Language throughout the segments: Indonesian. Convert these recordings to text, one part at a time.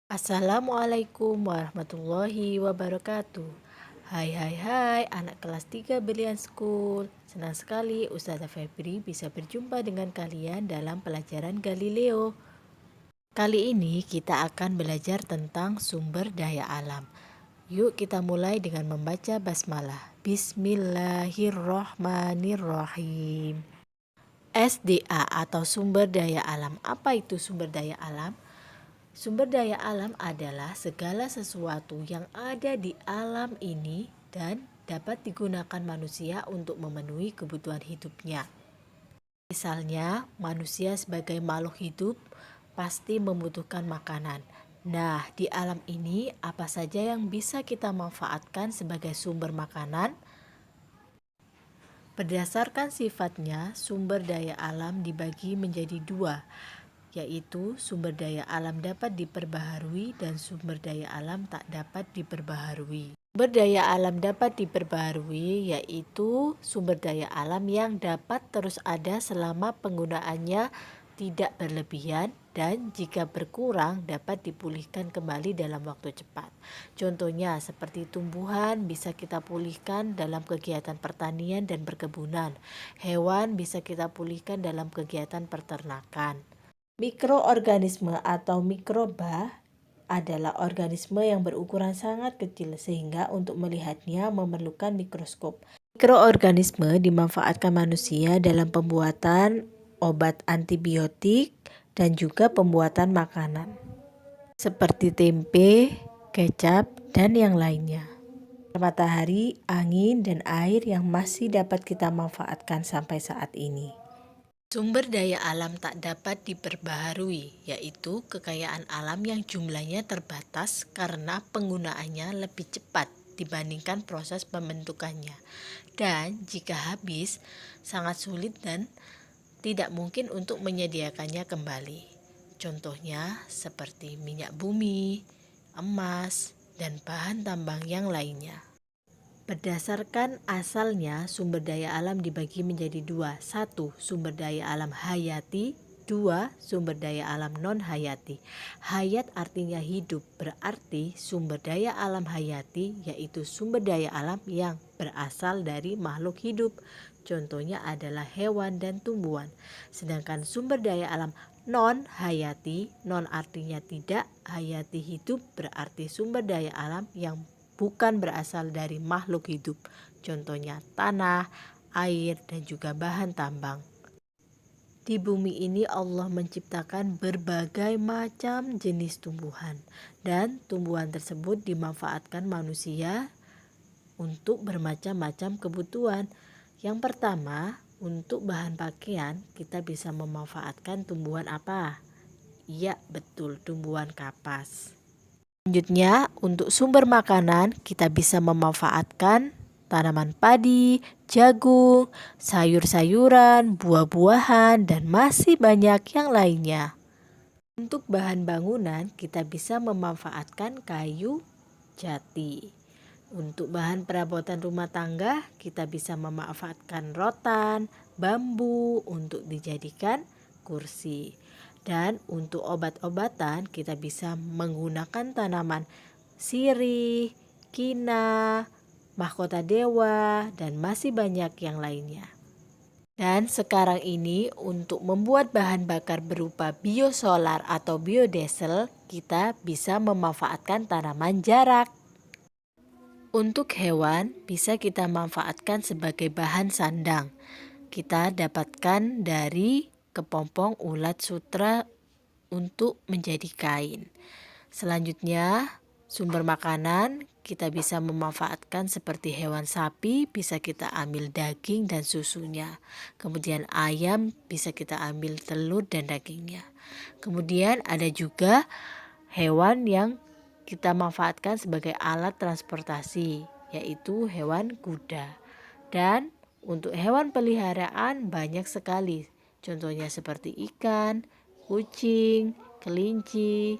Assalamualaikum warahmatullahi wabarakatuh. Hai anak kelas 3 Brilian School. Senang sekali Ustazah Febri bisa berjumpa dengan kalian dalam pelajaran Galileo. Kali ini kita akan belajar tentang sumber daya alam. Yuk kita mulai dengan membaca basmalah. Bismillahirrohmanirrohim. SDA atau sumber daya alam. Apa itu sumber daya alam? Sumber daya alam adalah segala sesuatu yang ada di alam ini dan dapat digunakan manusia untuk memenuhi kebutuhan hidupnya. Misalnya, manusia sebagai makhluk hidup pasti membutuhkan makanan. Nah, di alam ini apa saja yang bisa kita manfaatkan sebagai sumber makanan? Berdasarkan sifatnya, sumber daya alam dibagi menjadi dua, yaitu sumber daya alam dapat diperbaharui dan sumber daya alam tak dapat diperbaharui. Sumber daya alam dapat diperbaharui yaitu sumber daya alam yang dapat terus ada selama penggunaannya tidak berlebihan dan jika berkurang dapat dipulihkan kembali dalam waktu cepat. Contohnya seperti tumbuhan bisa kita pulihkan dalam kegiatan pertanian dan perkebunan. Hewan bisa kita pulihkan dalam kegiatan peternakan. Mikroorganisme atau mikroba adalah organisme yang berukuran sangat kecil sehingga untuk melihatnya memerlukan mikroskop. Mikroorganisme dimanfaatkan manusia dalam pembuatan obat antibiotik dan juga pembuatan makanan seperti tempe, kecap, dan yang lainnya. Matahari, angin, dan air yang masih dapat kita manfaatkan sampai saat ini. Sumber daya alam tak dapat diperbaharui, yaitu kekayaan alam yang jumlahnya terbatas karena penggunaannya lebih cepat dibandingkan proses pembentukannya. Dan jika habis, sangat sulit dan tidak mungkin untuk menyediakannya kembali. Contohnya seperti minyak bumi, emas, dan bahan tambang yang lainnya. Berdasarkan asalnya, sumber daya alam dibagi menjadi dua. Satu, sumber daya alam hayati. Dua, sumber daya alam non-hayati. Hayat artinya hidup, berarti sumber daya alam hayati yaitu sumber daya alam yang berasal dari makhluk hidup. Contohnya adalah hewan dan tumbuhan. Sedangkan sumber daya alam non-hayati, non artinya tidak, hayati hidup berarti sumber daya alam yang bukan berasal dari makhluk hidup, contohnya tanah, air, dan juga bahan tambang. Di bumi ini Allah menciptakan berbagai macam jenis tumbuhan dan tumbuhan tersebut dimanfaatkan manusia untuk bermacam-macam kebutuhan. Yang pertama, untuk bahan pakaian kita bisa memanfaatkan tumbuhan apa? Iya, betul, tumbuhan kapas. Selanjutnya, untuk sumber makanan kita bisa memanfaatkan tanaman padi, jagung, sayur-sayuran, buah-buahan, dan masih banyak yang lainnya. Untuk bahan bangunan kita bisa memanfaatkan kayu jati. Untuk bahan perabotan rumah tangga kita bisa memanfaatkan rotan, bambu untuk dijadikan kursi. Dan untuk obat-obatan kita bisa menggunakan tanaman sirih, kina, mahkota dewa, dan masih banyak yang lainnya. Dan sekarang ini untuk membuat bahan bakar berupa biosolar atau biodiesel kita bisa memanfaatkan tanaman jarak. Untuk hewan bisa kita manfaatkan sebagai bahan sandang. Kita dapatkan dari kepompong ulat sutra untuk menjadi kain. Selanjutnya, sumber makanan kita bisa memanfaatkan seperti hewan sapi, bisa kita ambil daging dan susunya. Kemudian ayam bisa kita ambil telur dan dagingnya. Kemudian ada juga hewan yang kita manfaatkan sebagai alat transportasi, yaitu hewan kuda. Dan untuk hewan peliharaan banyak sekali, contohnya seperti ikan, kucing, kelinci,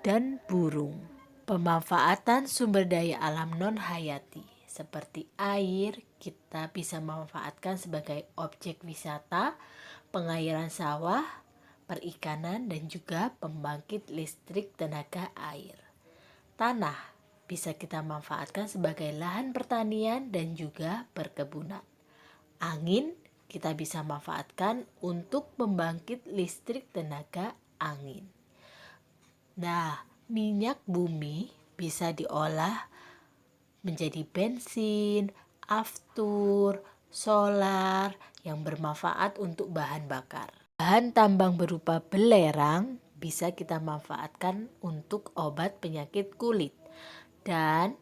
dan burung. Pemanfaatan sumber daya alam non-hayati seperti air kita bisa memanfaatkan sebagai objek wisata, pengairan sawah, perikanan, dan juga pembangkit listrik tenaga air. Tanah bisa kita manfaatkan sebagai lahan pertanian dan juga perkebunan. Angin kita bisa manfaatkan untuk membangkit listrik tenaga angin. Nah, minyak bumi bisa diolah menjadi bensin, aftur, solar yang bermanfaat untuk bahan bakar. Bahan tambang berupa belerang bisa kita manfaatkan untuk obat penyakit kulit. Dan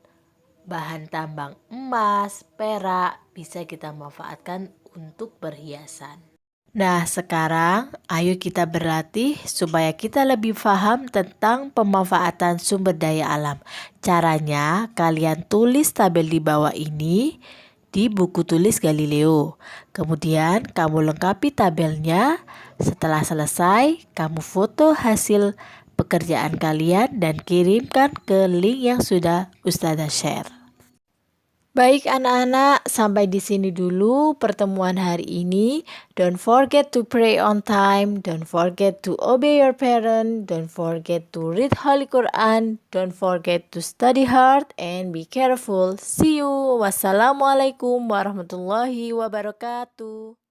bahan tambang emas, perak bisa kita manfaatkan untuk perhiasan. Nah, sekarang ayo kita berlatih supaya kita lebih paham tentang pemanfaatan sumber daya alam. Caranya, kalian tulis tabel di bawah ini di buku tulis Galileo. Kemudian kamu lengkapi tabelnya. Setelah selesai, kamu foto hasil pekerjaan kalian dan kirimkan ke link yang sudah Ustazah share. Baik anak-anak, sampai di sini dulu pertemuan hari ini. Don't forget to pray on time, don't forget to obey your parent, don't forget to read Holy Quran, don't forget to study hard and be careful. See you. Wassalamualaikum warahmatullahi wabarakatuh.